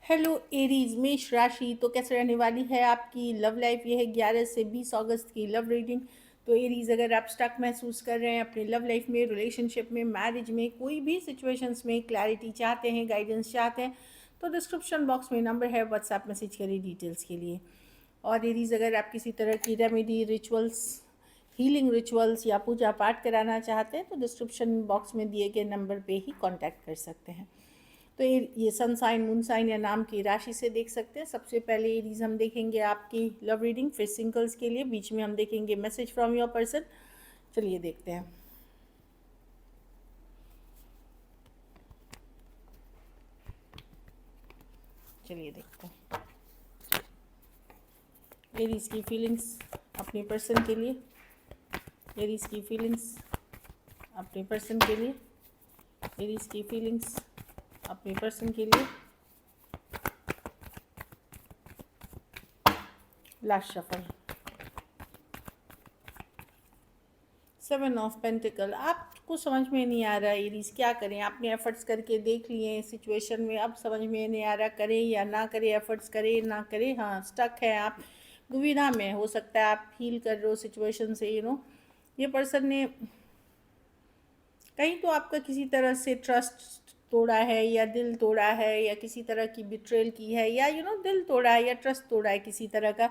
Hello Aries मेष राशि। तो कैसे रहने वाली है आपकी लव लाइफ? ये है 11 से 20 अगस्त की लव रीडिंग। तो एरीज, अगर आप स्टक महसूस कर रहे हैं अपने लव लाइफ में, रिलेशनशिप में, मैरिज में, कोई भी सिचुएशंस में क्लैरिटी चाहते हैं, गाइडेंस चाहते हैं, तो डिस्क्रिप्शन बॉक्स में नंबर है, व्हाट्सएप मैसेज करिए डिटेल्स के लिए। और एरीज, अगर आप किसी तरह की रेमेडी, रिचुअल्स, हीलिंग रिचुअल्स या पूजा पाठ कराना चाहते हैं तो डिस्क्रिप्शन बॉक्स में दिए गए नंबर पे ही कांटेक्ट कर सकते हैं। तो ये सन साइन, मून साइन या नाम की राशि से देख सकते हैं। सबसे पहले एरीज हम देखेंगे आपकी लव रीडिंग, फिर सिंगल्स के लिए, बीच में हम देखेंगे मैसेज फ्रॉम योर पर्सन। चलिए देखते हैं। चलिए देखते हैं एरीज की फीलिंग्स अपने पर्सन के लिए। एरीज की फीलिंग्स अपने पर्सन के लिए। एरीज की फीलिंग्स अपने पर्सन के लिए। Last shuffle. 7 of pentacle. आपको समझ में नहीं आ रहा एरीज क्या करें। आपने एफर्ट्स करके देख लिए सिचुएशन में, अब समझ में नहीं आ रहा करें या ना करें, एफर्ट्स करें ना करें। हाँ, स्टक है आप, दुविधा में। हो सकता है आप फील कर रहे हो सिचुएशन से, ये पर्सन ने कहीं तो आपका किसी तरह से ट्रस्ट तोड़ा है या दिल तोड़ा है या किसी तरह की बिट्रेल की है या दिल तोड़ा है या ट्रस्ट तोड़ा है किसी तरह का।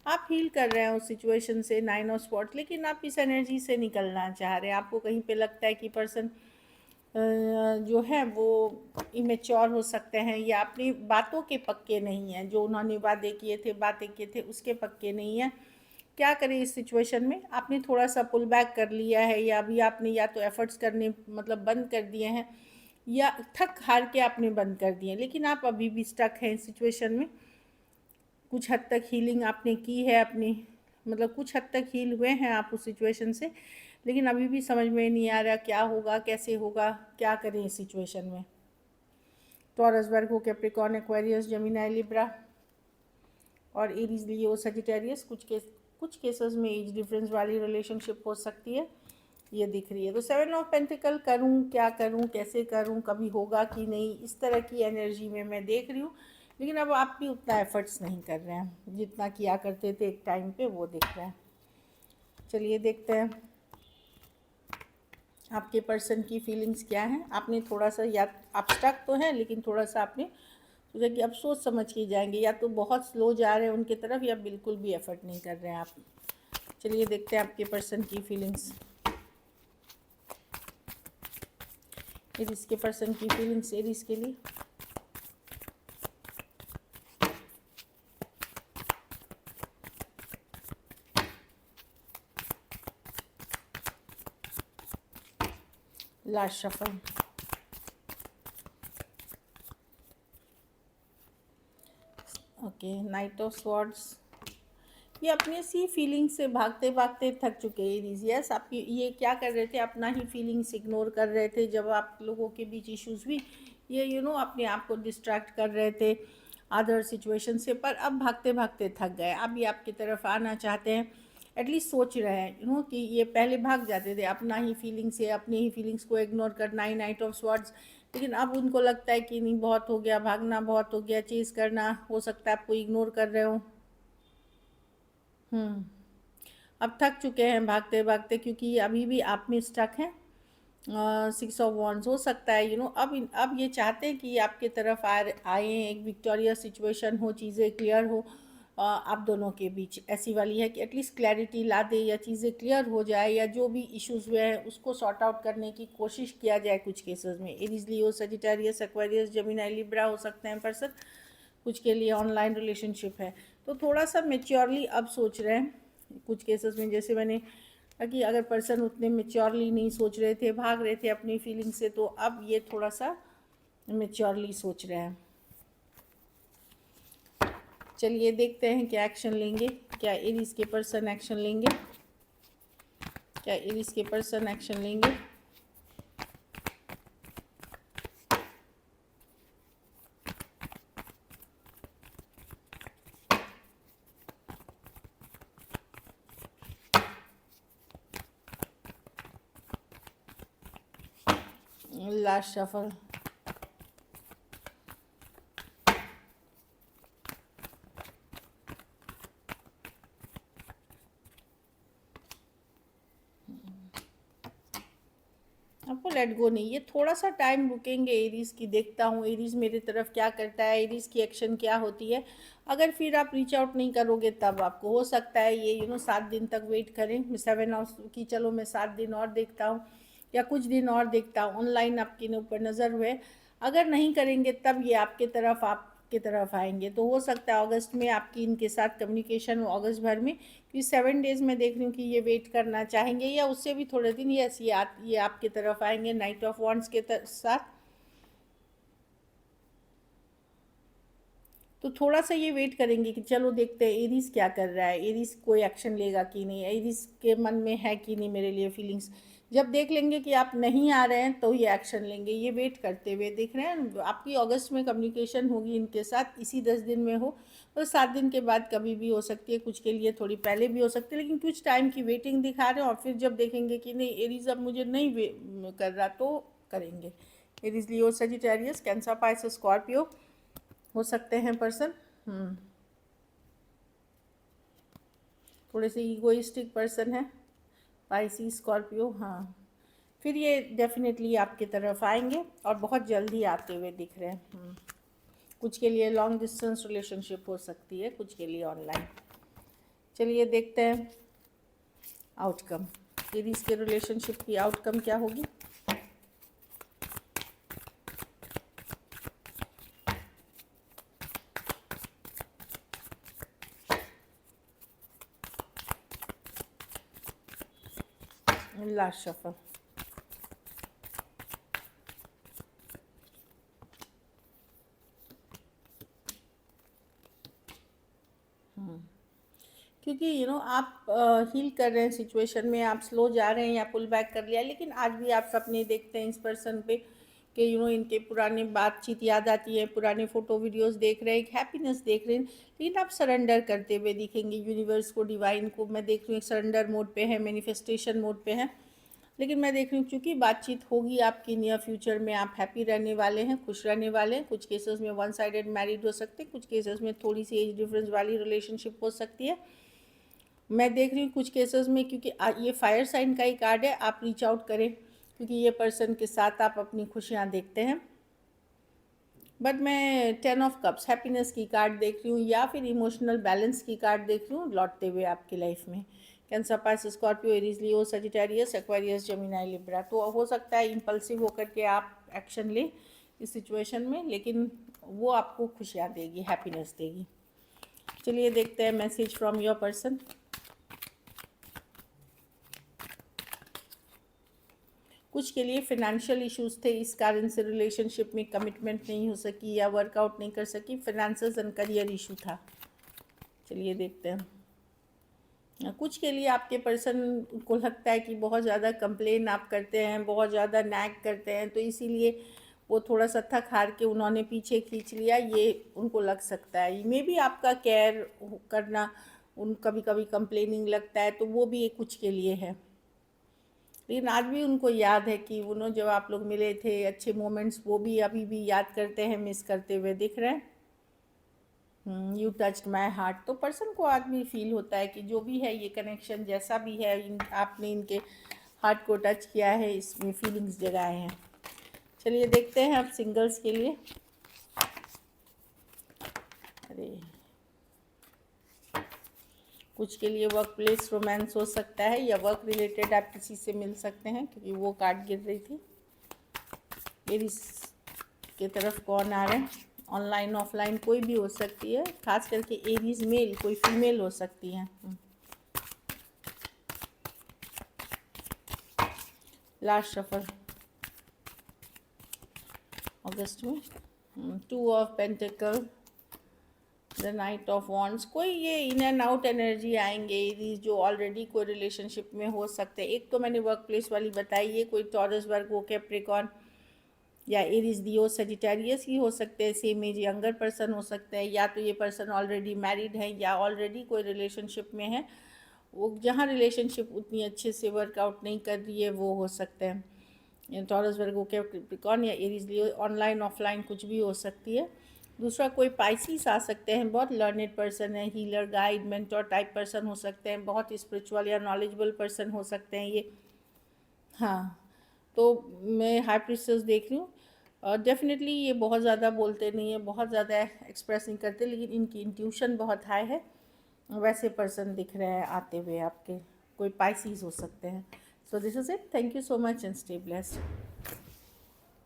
आप फील कर रहे हैं उस सिचुएशन से, 9 ऑफ स्पॉट, लेकिन आप इस एनर्जी से निकलना चाह रहे हैं। आपको कहीं पे लगता है कि पर्सन जो है वो इमेच्योर हो सकते हैं या अपनी बातों के पक्के नहीं हैं। जो उन्होंने वादे किए थे, बातें किए थे, उसके पक्के नहीं हैं। क्या करें इस सिचुएशन में? आपने थोड़ा सा पुल बैक कर लिया है या अभी आपने या तो एफर्ट्स करने मतलब बंद कर दिए हैं या थक हार के आपने बंद कर दिए, लेकिन आप अभी भी स्टक हैं इस सिचुएशन में। कुछ हद तक हीलिंग आपने की है अपनी, मतलब कुछ हद तक हील हुए हैं आप उस सिचुएशन से, लेकिन अभी भी समझ में नहीं आ रहा क्या होगा, कैसे होगा, क्या करें इस सिचुएशन में। टॉरस, वर्गो, कैप्रिकॉर्न, एक्वेरियस, जेमिनी, लिब्रा और एरीज, लियो, सजिटेरियस। कुछ केसेस में एज डिफरेंस वाली रिलेशनशिप हो सकती है, ये दिख रही है। तो 7 ऑफ पेंटिकल, करूं क्या करूं, कैसे करूं, कभी होगा कि नहीं, इस तरह की एनर्जी में मैं देख रही हूँ। लेकिन अब आप भी उतना एफर्ट्स नहीं कर रहे हैं जितना किया करते थे एक टाइम पे, वो दिख रहा है। चलिए देखते हैं आपके पर्सन की फीलिंग्स क्या हैं। आपने थोड़ा सा, या आप स्टक तो हैं लेकिन थोड़ा सा आपने सोचा कि अब सोच समझ के जाएंगे, या तो बहुत स्लो जा रहे हैं उनकी तरफ या बिल्कुल भी एफर्ट नहीं कर रहे हैं आप। चलिए देखते हैं आपके पर्सन की फीलिंग्स। एरीज के पर्सन की फीलिंग्स एरीज के लिए। Last shuffle. Okay, night of swords. ये अपने सी फीलिंग से भागते भागते थक चुके हैं एरीज। यस, आप ये क्या कर रहे थे, अपना ही फीलिंग्स इग्नोर कर रहे थे जब आप लोगों के बीच इश्यूज हुई। ये अपने आप को डिस्ट्रैक्ट कर रहे थे अदर सिचुएशन से, पर अब भागते भागते थक गए। अब भी आपकी तरफ आना चाहते हैं, एटलीस्ट सोच रहे हैं कि ये पहले भाग जाते थे अपना ही फीलिंग से, अपनी ही फीलिंग्स को इग्नोर करना ही, नाइट ऑफ स्वॉर्ड्स। लेकिन अब उनको लगता है कि नहीं, बहुत हो गया, भागना बहुत हो गया, चेज़ करना, हो सकता है आपको इग्नोर कर रहे हो। अब थक चुके हैं भागते भागते, क्योंकि अभी भी आप में स्टक हैं। 6 ऑफ वॉन्ड्स। हो सकता है अब ये चाहते हैं कि आपके तरफ आए, एक विक्टोरियस सिचुएशन हो, चीज़ें क्लियर हो आप दोनों के बीच। ऐसी वाली है कि एटलीस्ट क्लैरिटी ला दे या चीज़ें क्लियर हो जाए, या जो भी इश्यूज हुए हैं उसको सॉर्ट आउट करने की कोशिश किया जाए कुछ केसेस में। एरीज, लियो, सजिटेरियस, एक्वेरियस, जेमिनी, लिब्रा हो सकते हैं पर्सन। कुछ के लिए ऑनलाइन रिलेशनशिप है, तो थोड़ा सा मेच्योरली अब सोच रहे हैं कुछ केसेस में। जैसे मैंने कि अगर पर्सन उतने मेच्योरली नहीं सोच रहे थे, भाग रहे थे अपनी फीलिंग से, तो अब ये थोड़ा सा मेच्योरली सोच रहे हैं। चलिए देखते हैं क्या एक्शन लेंगे, क्या एरीज के पर्सन एक्शन लेंगे, क्या एरीज के पर्सन एक्शन लेंगे। Last shuffle. उनको लेट गो नहीं, ये थोड़ा सा टाइम रुकेंगे एरीज़ की, देखता हूँ एरीज़ मेरी तरफ क्या करता है, एरीज़ की एक्शन क्या होती है। अगर फिर आप रीच आउट नहीं करोगे तब आपको हो सकता है ये 7 दिन तक वेट करें, 7 आवर्स की, चलो मैं 7 दिन और देखता हूँ या कुछ दिन और देखता हूँ, ऑनलाइन आपके ऊपर नज़र हुए। अगर नहीं करेंगे तब ये आपके तरफ आएंगे। तो हो सकता है अगस्त में आपकी इनके साथ कम्युनिकेशन हो, अगस्त भर में, कि 7 डेज़ में देख रही हूँ कि ये वेट करना चाहेंगे या उससे भी थोड़े दिन। यस, ये आपके तरफ आएंगे नाइट ऑफ वॉन्ड्स के साथ। तो थोड़ा सा ये वेट करेंगे कि चलो देखते हैं एरीज क्या कर रहा है, एरीज कोई एक्शन लेगा कि नहीं, एरीज के मन में है कि नहीं मेरे लिए फीलिंग्स। जब देख लेंगे कि आप नहीं आ रहे हैं तो ये एक्शन लेंगे। ये वेट करते हुए देख रहे हैं आपकी अगस्त में कम्युनिकेशन होगी इनके साथ, इसी 10 दिन में हो तो 7 दिन के बाद कभी भी हो सकती है, कुछ के लिए थोड़ी पहले भी हो सकती है, लेकिन कुछ टाइम की वेटिंग दिखा रहे हैं। और फिर जब देखेंगे कि नहीं एरीज अब मुझे नहीं कर रहा तो करेंगे। एरीज, लियो, सजिटेरियस, कैंसर, पाइसेस, स्कॉर्पियो हो सकते हैं पर्सन। थोड़े से ईगोइस्टिक पर्सन है, पाइसी, स्कॉर्पियो। हाँ, फिर ये डेफिनेटली आपकी तरफ आएंगे और बहुत जल्दी आते हुए दिख रहे हैं। कुछ के लिए लॉन्ग डिस्टेंस रिलेशनशिप हो सकती है, कुछ के लिए ऑनलाइन। चलिए देखते हैं आउटकम, एरीज के रिलेशनशिप की आउटकम क्या होगी। Last shuffle. क्योंकि आप हील कर रहे हैं सिचुएशन में, आप स्लो जा रहे हैं या पुल बैक कर लिया, लेकिन आज भी आप सपने देखते हैं इस पर्सन पे कि इनके पुराने बातचीत याद आती है, पुराने फ़ोटो वीडियोस देख रहे हैं, एक हैप्पीनेस देख रहे हैं, लेकिन आप सरेंडर करते हुए दिखेंगे यूनिवर्स को, डिवाइन को। मैं देख रही हूँ एक सरेंडर मोड पे है, मैनिफेस्टेशन मोड पे है। लेकिन मैं देख रही हूँ क्योंकि बातचीत होगी आपकी नियर फ्यूचर में, आप हैप्पी रहने वाले हैं, खुश रहने वाले हैं। कुछ केसेस में वन साइडेड मैरिड हो सकते हैं, कुछ केसेस में थोड़ी सी एज डिफरेंस वाली रिलेशनशिप हो सकती है। मैं देख रही हूँ कुछ केसेस में, क्योंकि ये फायर साइन का ही कार्ड है, आप रीच आउट करें क्योंकि ये पर्सन के साथ आप अपनी खुशियाँ देखते हैं। बट मैं 10 ऑफ कप्स, हैप्पीनेस की कार्ड देख रही हूँ, या फिर इमोशनल बैलेंस की कार्ड देख रही हूँ लौटते हुए आपकी लाइफ में। कैंसर, पाइसेस, स्कॉर्पियो, एरीज, लियो, सजिटेरियस, एक्वेरियस, जेमिनी, लिब्रा। तो हो सकता है इम्पल्सिव होकर के आप एक्शन लें इस सिचुएशन में, लेकिन वो आपको खुशियाँ देगी, हैप्पीनेस देगी। चलिए देखते हैं मैसेज फ्रॉम योर पर्सन। कुछ के लिए फिनेंशियल इश्यूज थे, इस कारण से रिलेशनशिप में कमिटमेंट नहीं हो सकी या वर्कआउट नहीं कर सकी, फिनेंसेस एंड करियर इशू था। चलिए देखते हैं। कुछ के लिए आपके पर्सन को लगता है कि बहुत ज़्यादा कंप्लेन आप करते हैं, बहुत ज़्यादा नैग करते हैं, तो इसीलिए वो थोड़ा सा थक हार के उन्होंने पीछे खींच लिया, ये उनको लग सकता है। मे भी आपका केयर करना उन कभी कभी कंप्लेनिंग लगता है, तो वो भी एक कुछ के लिए है। लेकिन आज भी उनको याद है कि जब आप लोग मिले थे, अच्छे मोमेंट्स वो भी अभी भी याद करते हैं, मिस करते हुए दिख रहे हैं। You touched my heart. तो पर्सन को आज भी फील होता है कि जो भी है ये कनेक्शन, जैसा भी है, आपने इनके हार्ट को टच किया है, इसमें फीलिंग्स जगाए हैं। चलिए देखते हैं अब सिंगल्स के लिए। अरे, कुछ के लिए वर्क प्लेस रोमांस हो सकता है, या वर्क रिलेटेड आप किसी से मिल सकते हैं, क्योंकि वो कार्ड गिर रही थी। एरीज के तरफ कौन आ रहे हैं, ऑनलाइन ऑफलाइन कोई भी हो सकती है, खास करके एरीज मेल, कोई फीमेल हो सकती हैं। लास्ट सफर अगस्त में, 2 of pentacle, the night of wands. कोई ये इन एंड आउट एनर्जी आएंगे एरीज, जो ऑलरेडी कोई रिलेशनशिप में हो सकते हैं। एक तो मैंने वर्क प्लेस वाली बताई है, कोई टॉरस, वर्गो, कैप्रिकॉर्न या एरीज, लियो, सजिटेरियस ही हो सकते हैं। सेम एज यंगर पर्सन हो सकते हैं, या तो ये पर्सन ऑलरेडी मैरिड है या ऑलरेडी कोई रिलेशनशिप में है, वो जहाँ रिलेशनशिप उतनी अच्छे से वर्कआउट नहीं कर रही है, वो हो सकते हैं। टॉरस, वर्गो, कैप्रिकॉर्न या एरीज, लियो, ऑनलाइन ऑफलाइन कुछ भी हो सकती है। दूसरा, कोई पाइसीस आ सकते हैं, बहुत लर्नेड पर्सन है, healer, guide, mentor type person हो सकते हैं, बहुत स्पिरिचुअल या नॉलेजेबल पर्सन हो सकते हैं ये। हाँ, तो मैं हाई प्रीस्टेस देख रही हूँ। डेफिनेटली ये बहुत ज़्यादा बोलते नहीं है, बहुत ज़्यादा एक्सप्रेस नहीं करते, लेकिन इनकी इंट्यूशन बहुत हाई है। वैसे पर्सन दिख रहे हैं आते हुए आपके, कोई पाइसीज हो सकते हैं। So this is it, thank you so much and stay blessed.